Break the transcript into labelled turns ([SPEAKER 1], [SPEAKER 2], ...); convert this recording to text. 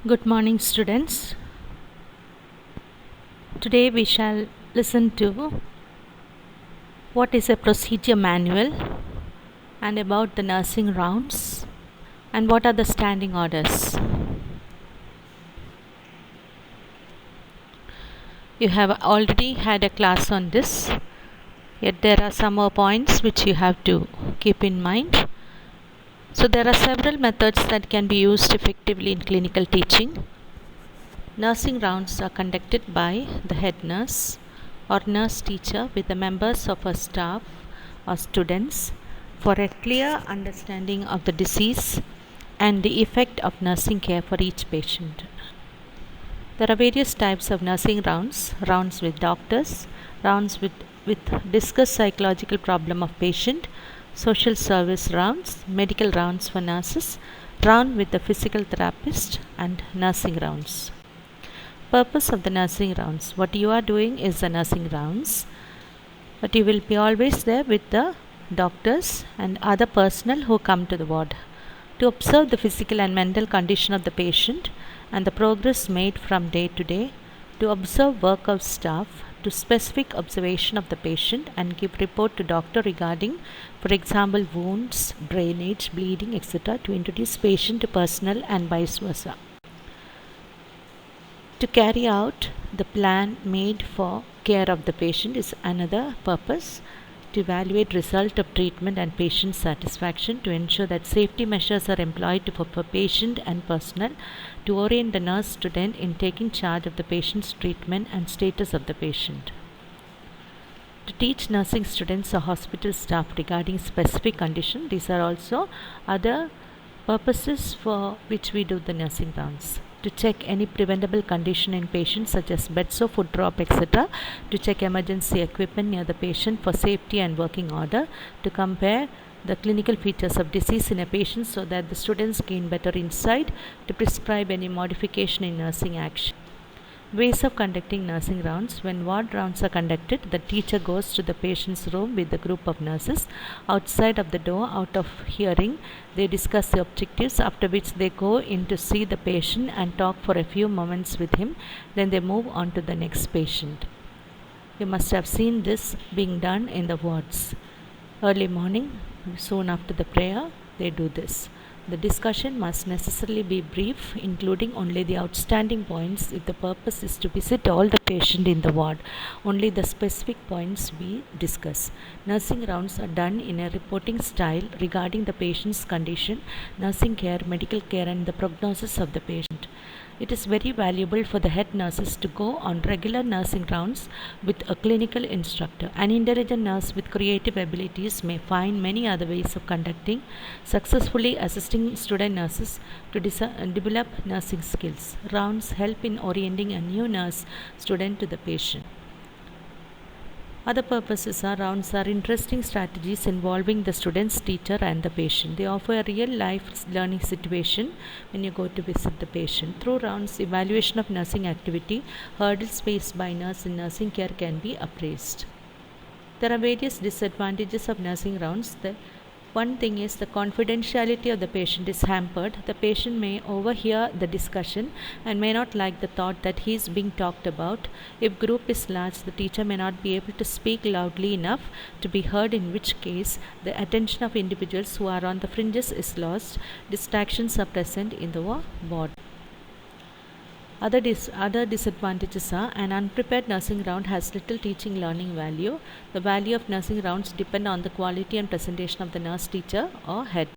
[SPEAKER 1] Good morning, students. Today we shall listen to what is a procedure manual and about the nursing rounds and what are the standing orders. You have already had a class on this, yet there are some more points which you have to keep in mind. So, there are several methods that can be used effectively in clinical teaching. Nursing rounds are conducted by the head nurse or nurse teacher with the members of her staff or students for a clear understanding of the disease and the effect of nursing care for each patient. There are various types of nursing rounds: rounds with doctors, rounds with discuss psychological problem of patient, social service rounds, medical rounds for nurses, round with the physical therapist, and nursing rounds. Purpose of the nursing rounds: what you are doing is the nursing rounds, but you will be always there with the doctors and other personnel who come to the ward to observe the physical and mental condition of the patient and the progress made from day to day, to observe work of staff, to specific observation of the patient and give report to doctor regarding, for example, wounds, drainage, bleeding, etc., to introduce patient to personnel and vice versa. To carry out the plan made for care of the patient is another purpose. To evaluate result of treatment and patient satisfaction, to ensure that safety measures are employed for patient and personnel, to orient the nurse student in taking charge of the patient's treatment and status of the patient. To teach nursing students or hospital staff regarding specific condition. These are also other purposes for which we do the nursing rounds. To check any preventable condition in patients such as bed sore, foot drop, etc. To check emergency equipment near the patient for safety and working order. To compare the clinical features of disease in a patient so that the students gain better insight. To prescribe any modification in nursing action. Ways of conducting nursing rounds: when ward rounds are conducted, the teacher goes to the patient's room with a group of nurses. Outside of the door, out of hearing, they discuss the objectives, after which they go in to see the patient and talk for a few moments with him. Then they move on to the next patient. You must have seen this being done in the wards. Early morning, soon after the prayer, they do this. The discussion must necessarily be brief, including only the outstanding points. If the purpose is to visit all the patient in the ward, only the specific points we discuss. Nursing rounds are done in a reporting style regarding the patient's condition, nursing care, medical care, and the prognosis of the patient. It is very valuable for the head nurses to go on regular nursing rounds with a clinical instructor. An intelligent nurse with creative abilities may find many other ways of conducting, successfully assisting student nurses to develop nursing skills. Rounds help in orienting a new nurse student to the patient. Other purposes are: rounds are interesting strategies involving the students, teacher, and the patient. They offer a real life learning situation when you go to visit the patient. Through rounds, evaluation of nursing activity, hurdles faced by nurse in nursing care can be appraised. There are various disadvantages of nursing rounds. The one thing is the confidentiality of the patient is hampered. The patient may overhear the discussion and may not like the thought that he is being talked about. If group is large, the teacher may not be able to speak loudly enough to be heard, in which case the attention of individuals who are on the fringes is lost. Distractions are present in the ward. Other disadvantages are: an unprepared nursing round has little teaching learning value. The value of nursing rounds depend on the quality and presentation of the nurse, teacher, or head.